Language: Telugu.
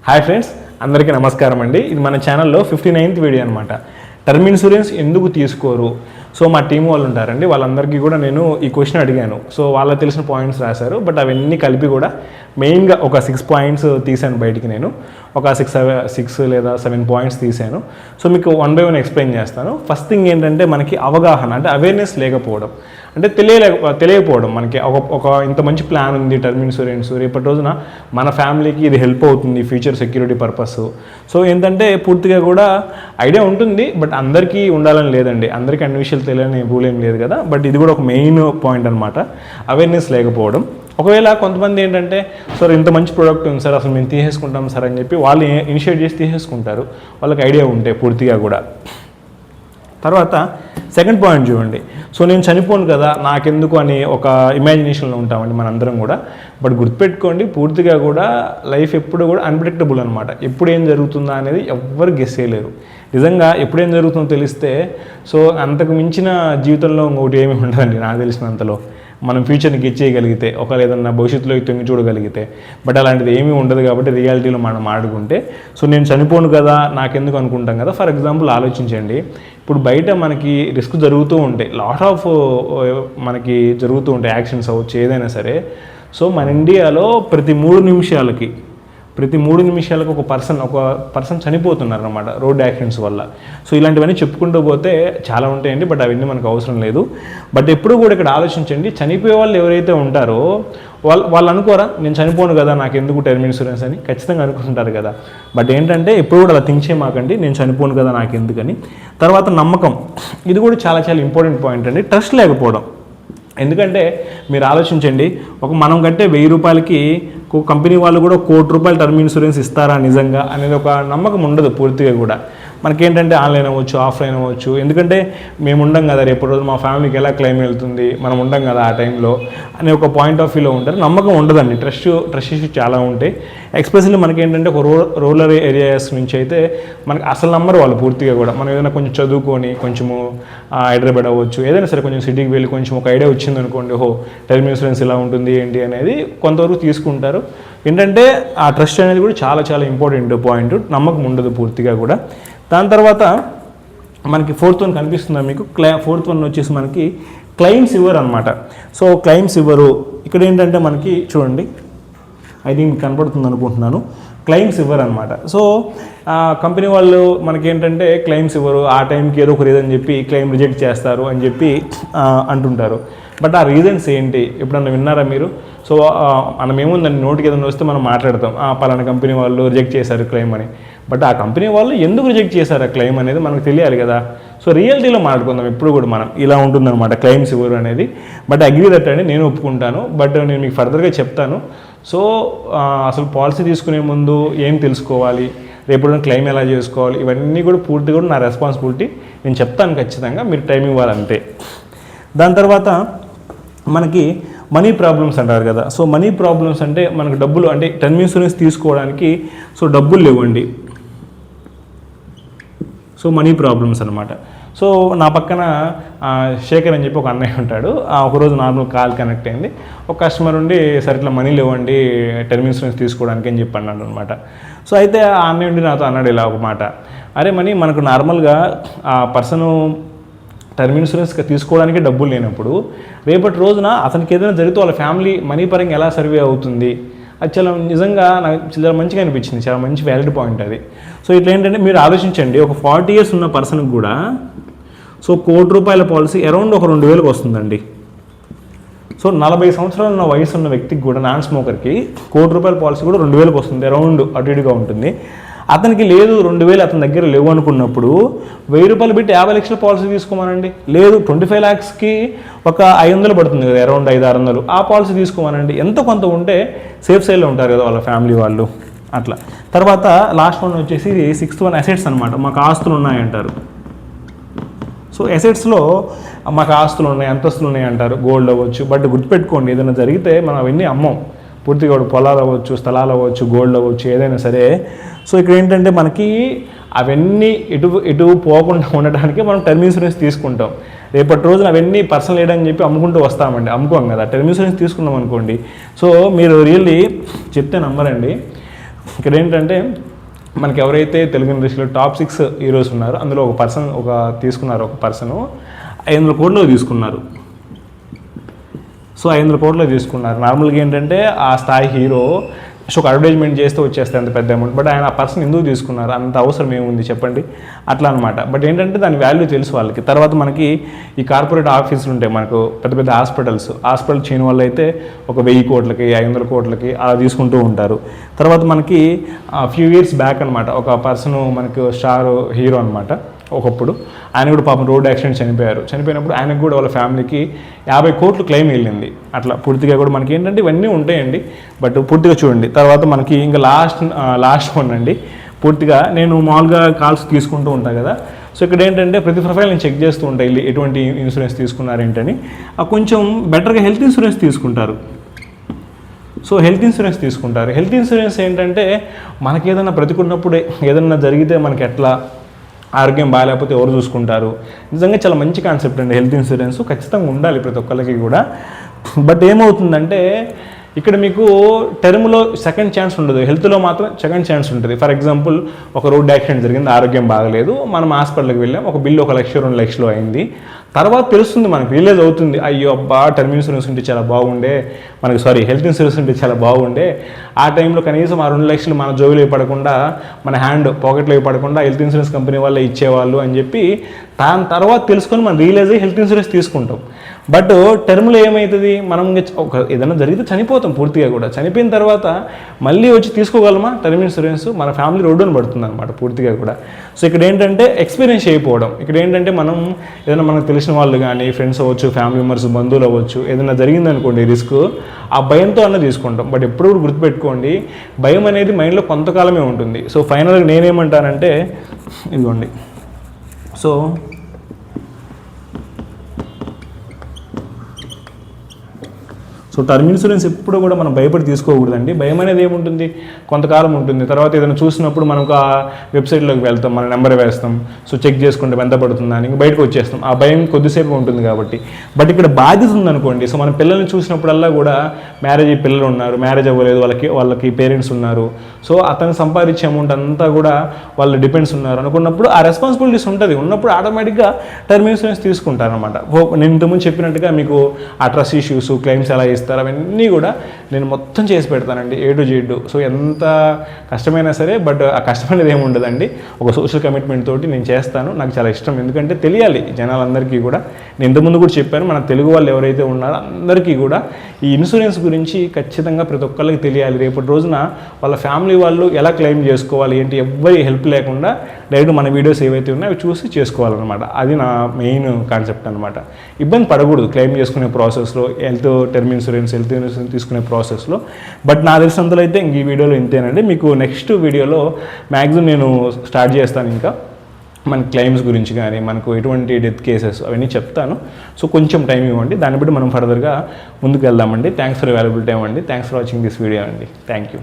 హాయ్ ఫ్రెండ్స్, అందరికీ నమస్కారం అండి. ఇది మన ఛానల్లో 59th వీడియో అనమాట. టర్మ్ ఇన్సూరెన్స్ ఎందుకు తీసుకోరు? సో మా టీం వాళ్ళు ఉంటారండి, వాళ్ళందరికీ కూడా నేను ఈ క్వశ్చన్ అడిగాను. సో వాళ్ళకి తెలిసిన పాయింట్స్ రాశారు, బట్ అవన్నీ కలిపి కూడా మెయిన్గా ఒక 6 పాయింట్స్ తీశాను బయటికి. నేను ఒక 6 లేదా 7 పాయింట్స్ తీశాను. సో మీకు 1 by 1 ఎక్స్ప్లెయిన్ చేస్తాను. ఫస్ట్ థింగ్ ఏంటంటే మనకి అవగాహన, అంటే అవేర్నెస్ లేకపోవడం, అంటే తెలియకపోవడం. మనకి ఒక ఇంత మంచి ప్లాన్ ఉంది టర్మ్ ఇన్సూరెన్స్, రేపటి రోజున మన ఫ్యామిలీకి ఇది హెల్ప్ అవుతుంది ఫ్యూచర్ సెక్యూరిటీ పర్పస్. సో ఏంటంటే పూర్తిగా కూడా ఐడియా ఉంటుంది, బట్ అందరికీ ఉండాలని లేదండి. అందరికీ అన్ని విషయాలు తెలియని రూల్ ఏం లేదు కదా. బట్ ఇది కూడా ఒక మెయిన్ పాయింట్ అనమాట, అవేర్నెస్ లేకపోవడం. ఒకవేళ కొంతమంది ఏంటంటే సార్ ఇంత మంచి ప్రోడక్ట్ ఉంది సార్, అసలు మేము తీసేసుకుంటాం సార్ అని చెప్పి వాళ్ళు ఇనిషియేట్ చేసి తీసేసుకుంటారు, వాళ్ళకి ఐడియా ఉంటే పూర్తిగా కూడా. తర్వాత సెకండ్ పాయింట్ చూడండి. సో నేను చనిపోను కదా నాకెందుకు అని ఒక ఇమాజినేషన్లో ఉంటామండి మనందరం కూడా. బట్ గుర్తుపెట్టుకోండి, పూర్తిగా కూడా లైఫ్ ఎప్పుడు కూడా అన్ప్రెడిక్టబుల్ అనమాట. ఎప్పుడు ఏం జరుగుతుందా అనేది ఎవ్వరు గెస్ చేయలేరు. నిజంగా ఎప్పుడు ఏం జరుగుతుందో తెలిస్తే సో అంతకు మించిన జీవితంలో ఇంకొకటి ఏమి ఉండదండి నాకు తెలిసినంతలో. మనం ఫ్యూచర్ని గెస్ చేయగలిగితే, ఒకవేళ ఏదన్నా భవిష్యత్తులో తొంగి చూడగలిగితే. బట్ అలాంటిది ఏమీ ఉండదు కాబట్టి రియాలిటీలో మనం ఆడుకుంటే సో నేను చనిపోను కదా నాకెందుకు అనుకుంటాం కదా. ఫర్ ఎగ్జాంపుల్ ఆలోచించండి, ఇప్పుడు బయట మనకి రిస్క్ జరుగుతూ ఉంటాయి, లాట్ ఆఫ్ మనకి జరుగుతూ ఉంటాయి, యాక్సిడెంట్స్ అవ్వచ్చు ఏదైనా సరే. సో మన ఇండియాలో ప్రతి 3 నిమిషాలకు ఒక పర్సన్ చనిపోతున్నారు అనమాట రోడ్ యాక్సిడెంట్స్ వల్ల. సో ఇలాంటివన్నీ చెప్పుకుంటూ పోతే చాలా ఉంటాయండి, బట్ అవన్నీ మనకు అవసరం లేదు. బట్ ఎప్పుడు కూడా ఇక్కడ ఆలోచించండి, చనిపోయే వాళ్ళు ఎవరైతే ఉంటారో వాళ్ళు అనుకోరా నేను చనిపోను కదా నాకు ఎందుకు టర్మ్ ఇన్సూరెన్స్ అని? ఖచ్చితంగా అనుకుంటారు కదా. బట్ ఏంటంటే ఎప్పుడు కూడా అలా థింక్ చేయమాకండి, నేను చనిపోను కదా నాకు ఎందుకని. తర్వాత నమ్మకం, ఇది కూడా చాలా చాలా ఇంపార్టెంట్ పాయింట్ అండి. ట్రస్ట్ లేకపోవడం. ఎందుకంటే మీరు ఆలోచించండి, మనం కట్టే 1000 రూపాయలకి కంపెనీ వాళ్ళు కూడా ₹1,00,00,000 టర్మ్ ఇన్సూరెన్స్ ఇస్తారా నిజంగా అనేది ఒక నమ్మకం ఉండదు పూర్తిగా కూడా. మనకేంటంటే ఆన్లైన్ అవ్వచ్చు, ఆఫ్లైన్ అవ్వచ్చు, ఎందుకంటే మేము ఉండం కదా, రేపు రోజు మా ఫ్యామిలీకి ఎలా క్లెయిమ్ వెళ్తుంది, మనం ఉండం కదా ఆ టైంలో అనే ఒక పాయింట్ ఆఫ్ వ్యూలో ఉంటారు. నమ్మకం ఉండదండి. ట్రస్ట్ ఇష్యూస్ చాలా ఉంటాయి. ఎస్పెషల్లీ మనకేంటంటే ఒక రూరల్ ఏరియాస్ నుంచి అయితే మనకి అసలు నమ్మరు వాళ్ళు పూర్తిగా కూడా. మనం ఏదైనా కొంచెం చదువుకొని కొంచెము హైదరాబాద్ అవ్వచ్చు, ఏదైనా సరే కొంచెం సిటీకి వెళ్ళి కొంచెం ఒక ఐడియా వచ్చింది అనుకోండి, టర్మ్ ఇన్సూరెన్స్ ఇలా ఉంటుంది ఏంటి అనేది కొంతవరకు తీసుకుంటారు. ఏంటంటే ఆ ట్రస్ట్ అనేది కూడా చాలా చాలా ఇంపార్టెంట్ పాయింట్. నమ్మకం ఉండదు పూర్తిగా కూడా. దాని తర్వాత మనకి 4th వన్ కనిపిస్తుందా మీకు? 4th వన్ వచ్చేసి మనకి క్లెయిమ్స్ ఇవ్వరు అనమాట. సో క్లెయిమ్స్ ఇవ్వరు. ఇక్కడ ఏంటంటే మనకి చూడండి, ఐ థింక్ కనపడుతుంది అనుకుంటున్నాను, క్లెయిమ్స్ ఇవ్వరు అనమాట. సో కంపెనీ వాళ్ళు మనకేంటంటే క్లెయిమ్స్ ఇవ్వరు, ఆ టైంకి ఏదో ఒక రీజన్ చెప్పి క్లెయిమ్ రిజెక్ట్ చేస్తారు అని చెప్పి అంటుంటారు. బట్ ఆ రీజన్స్ ఏంటి ఎప్పుడన్నా విన్నారా మీరు? సో మనం ఏముందండి, నోటికి ఏదైనా వస్తే మనం మాట్లాడతాం, పలానా కంపెనీ వాళ్ళు రిజెక్ట్ చేశారు క్లెయిమ్ అని. బట్ ఆ కంపెనీ వాళ్ళు ఎందుకు రిజెక్ట్ చేశారు ఆ క్లెయిమ్ అనేది మనకు తెలియాలి కదా. సో రియాలిటీలో మాట్లాడుకుందాం ఎప్పుడు కూడా మనం. ఇలా ఉంటుందన్నమాట క్లెయిమ్స్ ఇవ్వరు అనేది. బట్ అగ్రీ దట్ అండి, నేను ఒప్పుకుంటాను. బట్ నేను మీకు ఫర్దర్గా చెప్తాను. సో అసలు పాలసీ తీసుకునే ముందు ఏం తెలుసుకోవాలి, రేపు క్లెయిమ్ ఎలా చేసుకోవాలి, ఇవన్నీ కూడా పూర్తిగా కూడా నా రెస్పాన్సిబిలిటీ. నేను చెప్తాను ఖచ్చితంగా, మీరు టైం ఇవ్వాలంతే. దాని తర్వాత మనకి మనీ ప్రాబ్లమ్స్ అంటారు కదా. సో మనీ ప్రాబ్లమ్స్ అంటే మనకు డబ్బులు, అంటే టర్మ్ ఇన్సూరెన్స్ తీసుకోవడానికి సో డబ్బులు లేవండి. సో మనీ ప్రాబ్లమ్స్ అనమాట. సో నా పక్కన శేఖర్ అని చెప్పి ఒక అన్నయ్య ఉంటాడు. ఒకరోజు నార్మల్ కాల్ కనెక్ట్ అయింది. ఒక కస్టమర్ ఉండి సరే ఇట్లా మనీ లేవండి టర్మ్ ఇన్సూరెన్స్ తీసుకోవడానికి అని చెప్పి అన్నాడు అనమాట. సో అయితే ఆ అన్నయ్య ఉండి నాతో అన్నాడు ఇలా ఒక మాట, అరే మనీ మనకు నార్మల్గా ఆ పర్సను టర్మ్ ఇన్సూరెన్స్ తీసుకోవడానికి డబ్బులు లేనప్పుడు రేపటి రోజున అతనికి ఏదైనా జరిగితే వాళ్ళ ఫ్యామిలీ మనీ పరంగా ఎలా సర్వే అవుతుంది? అది చాలా నిజంగా నాకు చాలా మంచిగా అనిపించింది, చాలా మంచి వ్యాలిడ్ పాయింట్ అది. సో ఇట్లా ఏంటంటే మీరు ఆలోచించండి, ఒక 40 years ఉన్న పర్సన్కి కూడా సో ₹1,00,00,000 పాలసీ అరౌండ్ ఒక 2,000కి వస్తుందండి. సో 40 సంవత్సరాలు ఉన్న వయసు ఉన్న వ్యక్తికి కూడా, నాన్ స్మోకర్కి ₹1,00,00,000 పాలసీ కూడా 2,000కి వస్తుంది, అరౌండ్ అటు ఇటుగా ఉంటుంది. అతనికి లేదు 2,000 అతని దగ్గర లేవు అనుకున్నప్పుడు ₹1,000 పెట్టి 50 లక్షల పాలసీ తీసుకోమనండి. లేదు 25 lakhsకి ఒక 500 పడుతుంది కదా, అరౌండ్ 500-600 ఆ పాలసీ తీసుకోమనండి. ఎంత కొంత ఉంటే సేఫ్ సైడ్లో ఉంటారు కదా వాళ్ళ ఫ్యామిలీ వాళ్ళు అట్లా. తర్వాత లాస్ట్ వన్ వచ్చేసి 6th వన్ అసెట్స్ అనమాట. మాకు ఆస్తులు ఉన్నాయంటారు. సో అసెట్స్లో మాకు ఆస్తులు ఉన్నాయి, అంతస్తులు ఉన్నాయి అంటారు, గోల్డ్ అవ్వచ్చు. బట్ గుర్తుపెట్టుకోండి, ఏదైనా జరిగితే మనం అవన్నీ అమ్మం పూర్తిగా. పొలాలు అవ్వచ్చు, స్థలాలు అవ్వచ్చు, గోల్డ్ అవ్వచ్చు, ఏదైనా సరే. సో ఇక్కడ ఏంటంటే మనకి అవన్నీ ఎటు పోకుండా ఉండడానికి మనం టర్మ్ ఇన్సూరెన్స్ తీసుకుంటాం. రేపటి రోజున అవన్నీ పర్సనల్ వేయడని చెప్పి అమ్ముకుంటూ వస్తామండి, అమ్ముకోం కదా. టర్మ్ ఇన్సూరెన్స్ తీసుకున్నాం అనుకోండి, సో మీరు రియల్లీ చెప్తే నమ్మరండి, ఇక్కడ ఏంటంటే మనకి ఎవరైతే తెలుగు ఇండస్ట్రీలో టాప్ 6 హీరోస్ ఉన్నారో అందులో ఒక పర్సన్ తీసుకున్నారు, ఒక పర్సను 500 కోట్లు తీసుకున్నారు. సో 500 కోట్లు తీసుకున్నారు. నార్మల్గా ఏంటంటే ఆ స్థాయి హీరో ఒక అడ్వర్టైజ్మెంట్ చేస్తే వచ్చేస్తే అంత పెద్ద అమౌంట్, బట్ ఆయన ఆ పర్సన్ ఎందుకు తీసుకున్నారు, అంత అవసరం ఏముంది చెప్పండి, అట్లా అనమాట. బట్ ఏంటంటే దాని వాల్యూ తెలుసు వాళ్ళకి. తర్వాత మనకి ఈ కార్పొరేట్ ఆఫీసులు ఉంటాయి, మనకు పెద్ద పెద్ద హాస్పిటల్ చైన్ వాళ్ళు అయితే ఒక 1000 కోట్లకి 500 కోట్లకి అలా తీసుకుంటూ ఉంటారు. తర్వాత మనకి ఫ్యూ ఇయర్స్ బ్యాక్ అనమాట ఒక పర్సన్ మనకు స్టార్ హీరో అనమాట ఒకప్పుడు, ఆయన కూడా పాపం రోడ్ యాక్సిడెంట్ చనిపోయినప్పుడు ఆయనకు కూడా వాళ్ళ ఫ్యామిలీకి 50 కోట్లు క్లెయిమ్ వెళ్ళింది. అట్లా పూర్తిగా కూడా మనకి ఏంటంటే ఇవన్నీ ఉంటాయండి, బట్ పూర్తిగా చూడండి. తర్వాత మనకి ఇంకా లాస్ట్ వన్ అండి, పూర్తిగా నేను మామూలుగా కాల్స్ తీసుకుంటూ ఉంటాను కదా. సో ఇక్కడ ఏంటంటే ప్రతి ప్రొఫైల్ నేను చెక్ చేస్తూ ఉంటాయి ఎటువంటి ఇన్సూరెన్స్ తీసుకున్నారేంటని. కొంచెం బెటర్గా హెల్త్ ఇన్సూరెన్స్ తీసుకుంటారు. సో హెల్త్ ఇన్సూరెన్స్ తీసుకుంటారు. హెల్త్ ఇన్సూరెన్స్ ఏంటంటే మనకి ఏదైనా బ్రతికున్నప్పుడు ఏదైనా జరిగితే మనకి ఎట్లా, ఆరోగ్యం బాగాలేకపోతే ఎవరు చూసుకుంటారు, నిజంగా చాలా మంచి కాన్సెప్ట్ అండి హెల్త్ ఇన్సూరెన్స్. ఖచ్చితంగా ఉండాలి ప్రతి ఒక్కరికి కూడా. బట్ ఏమవుతుందంటే ఇక్కడ మీకు టర్మ్లో సెకండ్ ఛాన్స్ ఉండదు, హెల్త్లో మాత్రం సెకండ్ ఛాన్స్ ఉంటుంది. ఫర్ ఎగ్జాంపుల్ ఒక రోడ్ యాక్సిడెంట్ జరిగింది, ఆరోగ్యం బాగలేదు, మనం హాస్పిటల్కి వెళ్ళాం, ఒక బిల్లు 1 లక్ష 2 లక్షలు అయింది. తర్వాత తెలుస్తుంది మనకు, రిలీజ్ అవుతుంది, అయ్యో అబ్బా టర్మ్ ఇన్సూరెన్స్ ఉంటే చాలా బాగుండే, హెల్త్ ఇన్సూరెన్స్ ఉంటే చాలా బాగుండే. ఆ టైంలో కనీసం ఆ 2 లక్షలు మన జోబులో పడకుండా, మన పాకెట్లో పడకుండా హెల్త్ ఇన్సూరెన్స్ కంపెనీ వాళ్ళే ఇచ్చేవాళ్ళు అని చెప్పి దాని తర్వాత తెలుసుకొని మనం రియలైజ్ అయ్యి హెల్త్ ఇన్సూరెన్స్ తీసుకుంటాం. బట్ టర్మ్లో ఏమవుతుంది, మనం ఏదైనా జరిగితే చనిపోతాం పూర్తిగా కూడా. చనిపోయిన తర్వాత మళ్ళీ వచ్చి తీసుకోగలమా టర్మ్ ఇన్సూరెన్స్, మన ఫ్యామిలీ రోడ్డును పడుతుంది అనమాట పూర్తిగా కూడా. సో ఇక్కడ ఏంటంటే ఎక్స్పీరియన్స్ అయిపోవడం. ఇక్కడ ఏంటంటే మనం ఏదైనా మనకు తెలిసిన వాళ్ళు కానీ ఫ్రెండ్స్ అవ్వచ్చు, ఫ్యామిలీ మెంబర్స్, బంధువులు అవ్వచ్చు, ఏదైనా జరిగిందనుకోండి రిస్క్, ఆ భయంతో తీసుకుంటాం. బట్ ఎప్పుడు కూడా గుర్తుపెట్టుకోండి, భయం అనేది మైండ్లో కొంతకాలమే ఉంటుంది. సో ఫైనల్గా నేనేమంటానంటే ఇదిగోండి, సో టర్మ్ ఇన్సూరెన్స్ ఎప్పుడు కూడా మనం భయపడి తీసుకోకూడదండి. భయం అనేది ఏముంటుంది, కొంతకాలం ఉంటుంది. తర్వాత ఏదైనా చూసినప్పుడు మనం ఆ వెబ్సైట్లోకి వెళ్తాం, మన నెంబర్ వేస్తాం, సో చెక్ చేసుకుంటే ఎంత పడుతుందా అని బయటకు వచ్చేస్తాం. ఆ భయం కొద్దిసేపు ఉంటుంది కాబట్టి. బట్ ఇక్కడ బాధ్యత ఉందనుకోండి, సో మన పిల్లల్ని చూసినప్పుడల్లా కూడా పిల్లలు ఉన్నారు, మ్యారేజ్ అవ్వలేదు, వాళ్ళకి పేరెంట్స్ ఉన్నారు, సో అతను సంపాదించే అమౌంట్ అంతా కూడా వాళ్ళు డిపెండ్స్ ఉన్నారు అనుకున్నప్పుడు ఆ రెస్పాన్సిబిలిటీస్ ఉంటుంది. ఉన్నప్పుడు ఆటోమేటిక్గా టర్మ్ ఇన్సూరెన్స్ తీసుకుంటారనమాట. నేను ఇంతకుముందు చెప్పినట్టుగా మీకు ఆ ట్రస్ట్ ఇష్యూస్, క్లెయిమ్స్ ఎలా ఇస్తారు అవన్నీ కూడా నేను మొత్తం చేసి పెడతానండి, A to Z. సో ఎంత కష్టమైనా సరే, బట్ ఆ కష్టమైనది ఏమి ఉండదండి, ఒక సోషల్ కమిట్మెంట్ తోటి నేను చేస్తాను. నాకు చాలా ఇష్టం, ఎందుకంటే తెలియాలి జనాలందరికీ కూడా. నేను ఇంతకుముందు కూడా చెప్పాను, మన తెలుగు వాళ్ళు ఎవరైతే ఉన్నారో అందరికీ కూడా ఈ ఇన్సూరెన్స్ గురించి ఖచ్చితంగా ప్రతి ఒక్కరికి తెలియాలి. రేపటి రోజున వాళ్ళ ఫ్యామిలీ వాళ్ళు ఎలా క్లెయిమ్ చేసుకోవాలి ఏంటి, ఎవ్వరి హెల్ప్ లేకుండా డైరెక్ట్ మన వీడియోస్ ఏవైతే ఉన్నాయో అవి చూసి చేసుకోవాలన్నమాట. అది నా మెయిన్ కాన్సెప్ట్ అనమాట. ఇబ్బంది పడకూడదు క్లెయిమ్ చేసుకునే ప్రాసెస్లో, టర్మ్ ఇన్సూరెన్స్ తీసుకునే ప్రాసెస్లో. బట్ నా తెలిసినంతలో అయితే ఈ వీడియోలో ఇంతేనండి. మీకు నెక్స్ట్ వీడియోలో మ్యాక్సిమం నేను స్టార్ట్ చేస్తాను, ఇంకా మన క్లెయిమ్స్ గురించి కానీ మనకు ఎటువంటి డెత్ కేసెస్ అవన్నీ చెప్తాను. సో కొంచెం టైం ఇవ్వండి, దాన్ని బట్టి మనం ఫర్దర్గా ముందుకు వెళ్దామండి. థ్యాంక్స్ ఫర్ అవైలబుల్ టైం అండి. Thanks for watching this video అండి. Thank you.